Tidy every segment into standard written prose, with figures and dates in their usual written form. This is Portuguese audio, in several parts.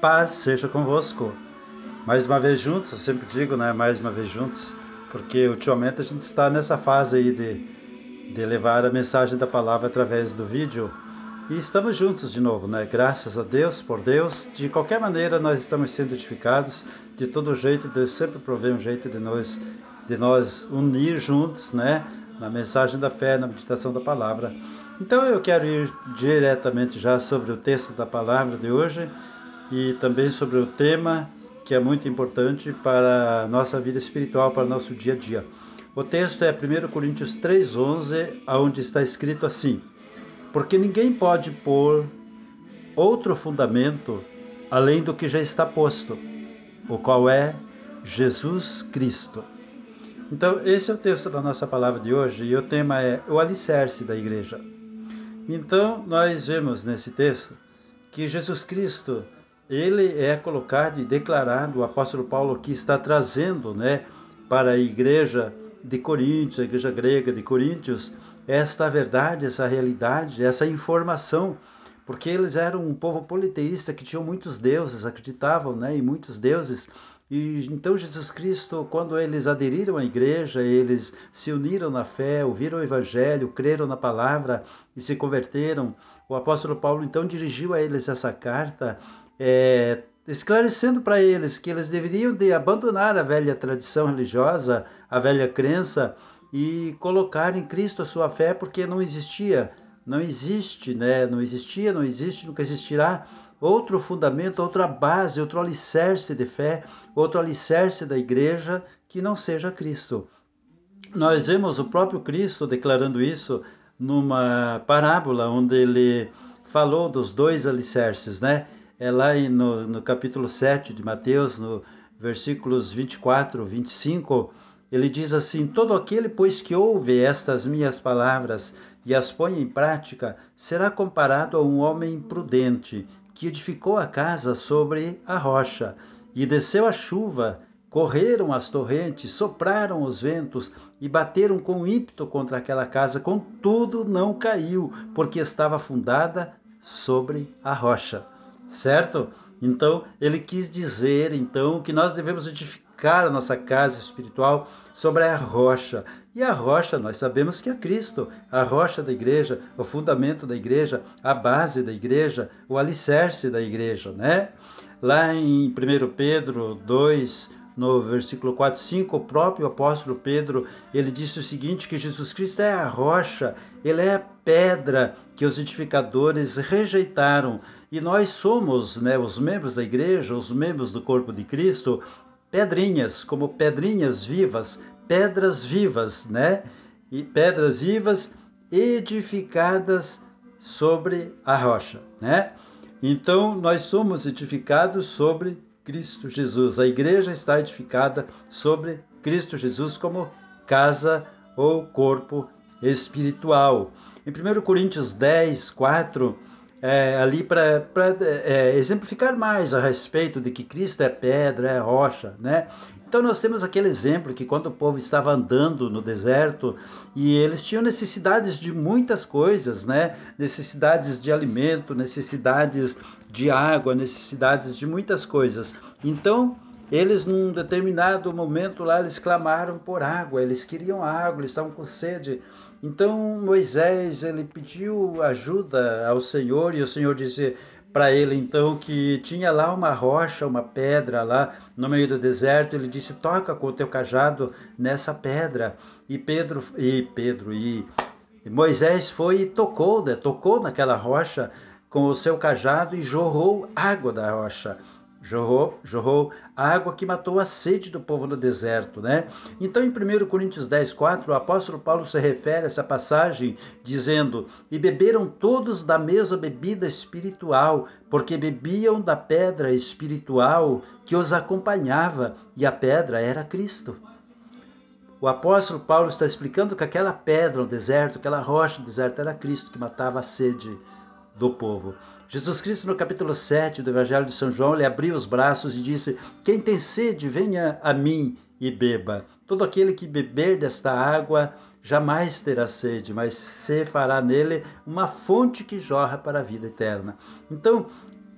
Paz seja convosco. Mais uma vez juntos, eu sempre digo, né? Mais uma vez juntos, porque ultimamente a gente está nessa fase aí de levar a mensagem da palavra através do vídeo. E estamos juntos de novo, né? Graças a Deus, por Deus. De qualquer maneira, nós estamos sendo edificados. De todo jeito, Deus sempre provê um jeito de nós unir juntos, né? Na mensagem da fé, na meditação da palavra. Então eu quero ir diretamente já sobre o texto da palavra de hoje e também sobre o tema que é muito importante para a nossa vida espiritual, para o nosso dia a dia. O texto é 1 Coríntios 3,11, onde está escrito assim: porque ninguém pode pôr outro fundamento além do que já está posto, o qual é Jesus Cristo. Então, esse é o texto da nossa palavra de hoje e o tema é o alicerce da igreja. Então, nós vemos nesse texto que Jesus Cristo, ele é colocado e declarado, o apóstolo Paulo aqui está trazendo, né, para a igreja de Coríntios, a igreja grega de Coríntios, esta verdade, essa realidade, essa informação, porque eles eram um povo politeísta que tinham muitos deuses, acreditavam, né, em muitos deuses. E então Jesus Cristo, quando eles aderiram à igreja, eles se uniram na fé, ouviram o evangelho, creram na palavra e se converteram. O apóstolo Paulo então dirigiu a eles essa carta, esclarecendo para eles que eles deveriam de abandonar a velha tradição religiosa, a velha crença, e colocar em Cristo a sua fé, porque não existe, nunca existirá outro fundamento, outra base, outro alicerce de fé, outro alicerce da igreja que não seja Cristo. Nós vemos o próprio Cristo declarando isso numa parábola onde ele falou dos dois alicerces, né? É lá no capítulo 7 de Mateus, no versículos 24, 25, ele diz assim: todo aquele, pois, que ouve estas minhas palavras e as põe em prática, será comparado a um homem prudente, que edificou a casa sobre a rocha, e desceu a chuva, correram as torrentes, sopraram os ventos e bateram com ímpeto contra aquela casa, contudo não caiu, porque estava fundada sobre a rocha. Certo? Então, ele quis dizer então que nós devemos edificar a nossa casa espiritual sobre a rocha. E a rocha, nós sabemos que é Cristo, a rocha da igreja, o fundamento da igreja, a base da igreja, o alicerce da igreja, né? Lá em 1 Pedro 2, no versículo 4, 5, o próprio apóstolo Pedro, ele disse o seguinte, que Jesus Cristo é a rocha, ele é a pedra que os edificadores rejeitaram. E nós somos, né, os membros da igreja, os membros do corpo de Cristo, pedrinhas, como pedrinhas vivas, pedras vivas, né? E pedras vivas edificadas sobre a rocha, né? Então, nós somos edificados sobre Cristo Jesus. A igreja está edificada sobre Cristo Jesus como casa ou corpo espiritual. Em 1 Coríntios 10, 4, ali para exemplificar mais a respeito de que Cristo é pedra, é rocha, né? Então nós temos aquele exemplo que quando o povo estava andando no deserto e eles tinham necessidades de muitas coisas, né? Necessidades de alimento, necessidades de água, necessidades de muitas coisas. Então eles num determinado momento lá eles clamaram por água, eles queriam água, eles estavam com sede. Então Moisés ele pediu ajuda ao Senhor e o Senhor disse para ele então que tinha lá uma rocha, uma pedra lá no meio do deserto. Ele disse: toca com o teu cajado nessa pedra. E Moisés foi e tocou, né? Tocou naquela rocha com o seu cajado e jorrou água da rocha. Jorrou água que matou a sede do povo no deserto, né? Então, em 1 Coríntios 10, 4, o apóstolo Paulo se refere a essa passagem dizendo: e beberam todos da mesma bebida espiritual, porque bebiam da pedra espiritual que os acompanhava, e a pedra era Cristo. O apóstolo Paulo está explicando que aquela pedra no deserto, aquela rocha no deserto, era Cristo que matava a sede do povo. Jesus Cristo, no capítulo 7 do Evangelho de São João, ele abriu os braços e disse: quem tem sede, venha a mim e beba. Todo aquele que beber desta água jamais terá sede, mas se fará nele uma fonte que jorra para a vida eterna. Então,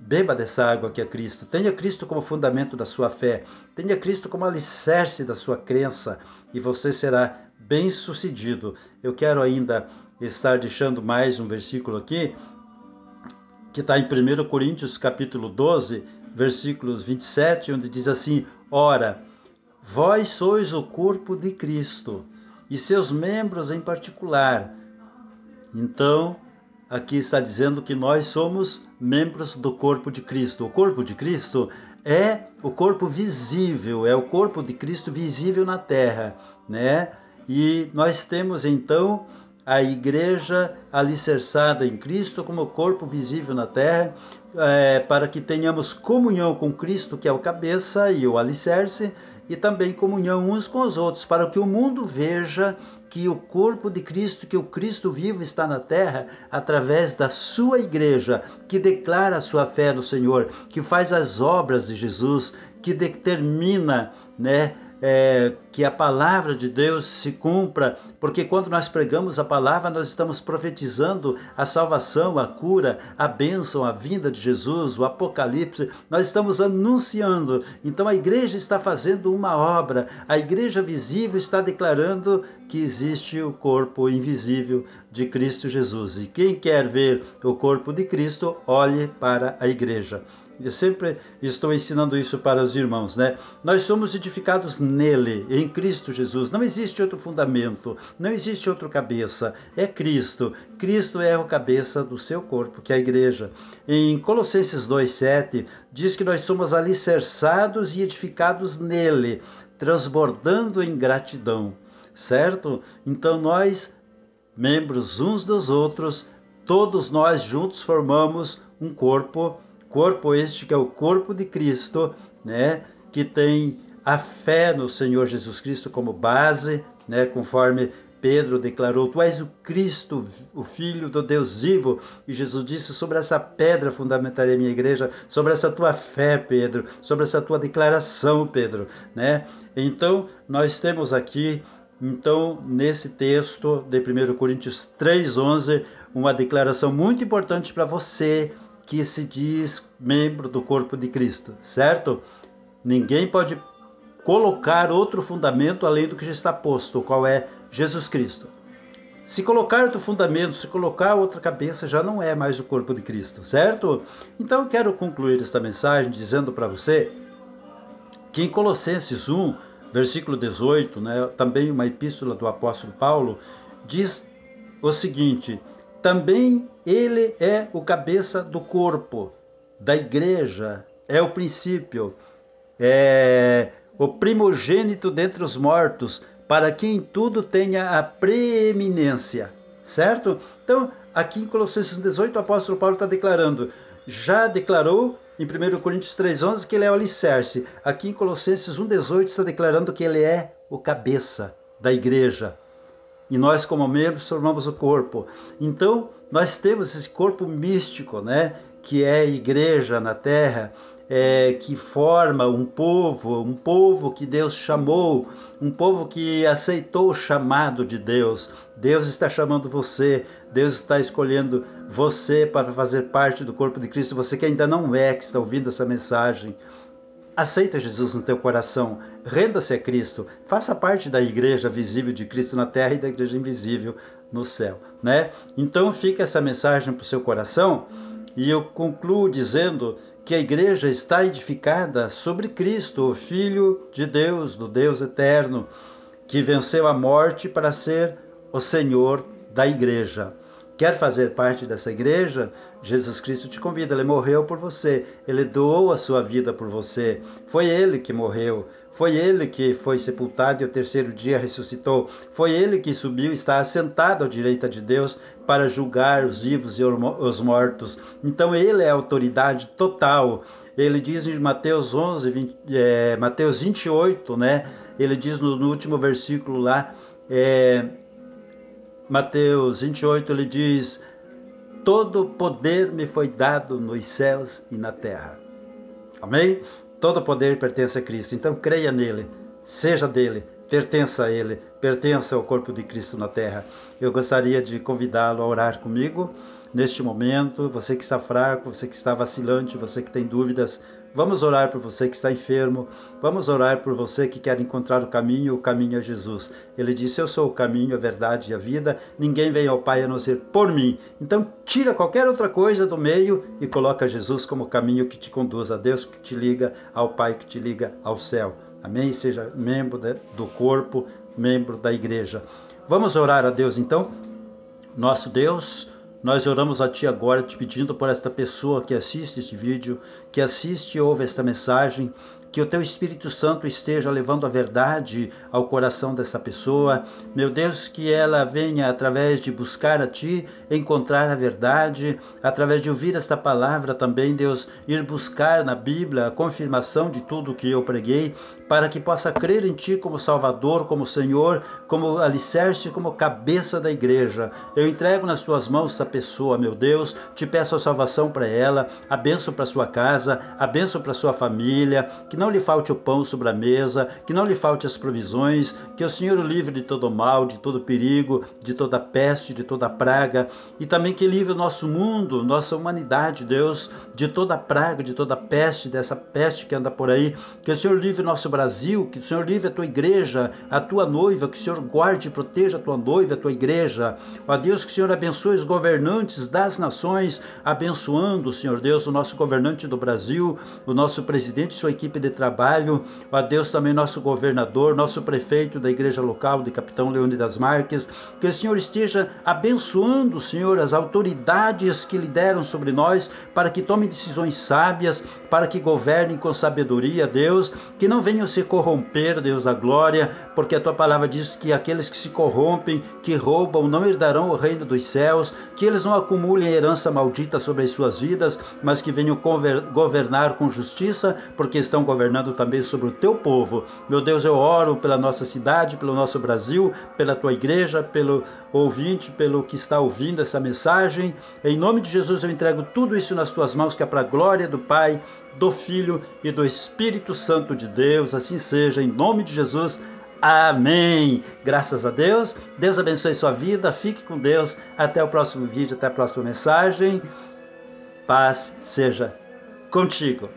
Beba dessa água que é Cristo. Tenha Cristo como fundamento da sua fé. Tenha Cristo como alicerce da sua crença e você será bem-sucedido. Eu quero ainda estar deixando mais um versículo aqui, que está em 1 Coríntios capítulo 12, versículos 27, onde diz assim: Ora, vós sois o corpo de Cristo e seus membros em particular. Então, aqui está dizendo que nós somos membros do corpo de Cristo. O corpo de Cristo é o corpo visível, é o corpo de Cristo visível na terra, né? E nós temos então a igreja alicerçada em Cristo como corpo visível na terra, para que tenhamos comunhão com Cristo, que é o cabeça e o alicerce, e também comunhão uns com os outros, para que o mundo veja que o corpo de Cristo, que o Cristo vivo está na terra através da sua igreja, que declara a sua fé no Senhor, que faz as obras de Jesus, que determina, que a palavra de Deus se cumpra, porque quando nós pregamos a palavra, nós estamos profetizando a salvação, a cura, a bênção, a vinda de Jesus, o apocalipse, nós estamos anunciando. Então a igreja está fazendo uma obra, a igreja visível está declarando que existe o corpo invisível de Cristo Jesus. E quem quer ver o corpo de Cristo, olhe para a igreja. Eu sempre estou ensinando isso para os irmãos, né? Nós somos edificados nele, em Cristo Jesus. Não existe outro fundamento, não existe outro cabeça. É Cristo. Cristo é o cabeça do seu corpo, que é a igreja. Em Colossenses 2,7, diz que nós somos alicerçados e edificados nele, transbordando em gratidão, certo? Então nós, membros uns dos outros, todos nós juntos formamos um corpo este que é o corpo de Cristo, né, que tem a fé no Senhor Jesus Cristo como base, né, conforme Pedro declarou: Tu és o Cristo, o Filho do Deus vivo. E Jesus disse: sobre essa pedra fundamentarei a minha igreja, sobre essa tua fé, Pedro, sobre essa tua declaração, Pedro, né? Então, nós temos aqui, nesse texto de 1 Coríntios 3,11, uma declaração muito importante para você, que se diz membro do corpo de Cristo, certo? Ninguém pode colocar outro fundamento além do que já está posto, qual é Jesus Cristo. Se colocar outro fundamento, se colocar outra cabeça, já não é mais o corpo de Cristo, certo? Então eu quero concluir esta mensagem dizendo para você que em Colossenses 1, versículo 18, né, também uma epístola do apóstolo Paulo, diz o seguinte: também ele é o cabeça do corpo, da igreja, é o princípio, é o primogênito dentre os mortos, para que em tudo tenha a preeminência, certo? Então, aqui em Colossenses 18, o apóstolo Paulo está declarando, já declarou em 1 Coríntios 3,11 que ele é o alicerce. Aqui em Colossenses 1,18 está declarando que ele é o cabeça da igreja. E nós, como membros, formamos o corpo. Então, nós temos esse corpo místico, né? Que é a igreja na terra, que forma um povo que Deus chamou, um povo que aceitou o chamado de Deus. Deus está chamando você, Deus está escolhendo você para fazer parte do corpo de Cristo. Você que ainda não é, que está ouvindo essa mensagem, aceita Jesus no teu coração, renda-se a Cristo, faça parte da igreja visível de Cristo na terra e da igreja invisível no céu, né? Então fica essa mensagem para o seu coração e eu concluo dizendo que a igreja está edificada sobre Cristo, o Filho de Deus, do Deus eterno, que venceu a morte para ser o Senhor da igreja. Quer fazer parte dessa igreja? Jesus Cristo te convida, ele morreu por você, ele doou a sua vida por você, foi ele que morreu, foi ele que foi sepultado e ao terceiro dia ressuscitou, foi ele que subiu e está assentado à direita de Deus para julgar os vivos e os mortos. Então ele é a autoridade total. Ele diz em Mateus 28, né? Ele diz no último versículo lá, Mateus 28, ele diz: todo poder me foi dado nos céus e na terra. Amém? Todo poder pertence a Cristo. Então creia nele, seja dele, pertença a ele, pertença ao corpo de Cristo na terra. Eu gostaria de convidá-lo a orar comigo. neste momento, você que está fraco, você que está vacilante, você que tem dúvidas. Vamos orar por você que está enfermo, vamos orar por você que quer encontrar o caminho é Jesus. Ele disse, eu sou o caminho, a verdade e a vida, ninguém vem ao Pai a não ser por mim. Então tira qualquer outra coisa do meio e coloca Jesus como o caminho que te conduz a Deus, que te liga ao Pai, que te liga ao céu. Amém? Seja membro do corpo, membro da igreja. Vamos orar a Deus então? Nosso Deus, nós oramos a Ti agora, te pedindo por esta pessoa que assiste este vídeo, que assiste e ouve esta mensagem, que o Teu Espírito Santo esteja levando a verdade ao coração dessa pessoa. Meu Deus, que ela venha, através de buscar a Ti, encontrar a verdade, através de ouvir esta palavra também, Deus, ir buscar na Bíblia a confirmação de tudo que eu preguei, para que possa crer em Ti como Salvador, como Senhor, como alicerce, como cabeça da igreja. Eu entrego nas Tuas mãos essa pessoa, meu Deus, te peço a salvação para ela, a bênção para sua casa, a bênção para sua família, que não lhe falte o pão sobre a mesa, que não lhe falte as provisões, que o Senhor o livre de todo mal, de todo perigo, de toda peste, de toda praga, e também que livre o nosso mundo, nossa humanidade, Deus, de toda praga, de toda peste, dessa peste que anda por aí, que o Senhor livre o nosso Brasil, que o Senhor livre a Tua igreja, a Tua noiva, que o Senhor guarde e proteja a Tua noiva, a Tua igreja. Ó Deus, que o Senhor abençoe os governantes das nações, abençoando, Senhor Deus, o nosso governante do Brasil, o nosso presidente e sua equipe de trabalho. Ó Deus, também nosso governador, nosso prefeito da igreja local de Capitão Leone das Marques, que o Senhor esteja abençoando, Senhor, as autoridades que lideram sobre nós, para que tomem decisões sábias, para que governem com sabedoria, Deus, que não venham se corromper, Deus da glória, porque a Tua palavra diz que aqueles que se corrompem, que roubam, não herdarão o reino dos céus, que eles não acumulem herança maldita sobre as suas vidas, mas que venham governar com justiça, porque estão governando também sobre o Teu povo. Meu Deus, eu oro pela nossa cidade, pelo nosso Brasil, pela Tua igreja, pelo ouvinte, pelo que está ouvindo essa mensagem. Em nome de Jesus eu entrego tudo isso nas Tuas mãos, que é para a glória do Pai, do Filho e do Espírito Santo de Deus. Assim seja, em nome de Jesus. Amém. Graças a Deus. Deus abençoe sua vida. Fique com Deus. Até o próximo vídeo, até a próxima mensagem. Paz seja contigo.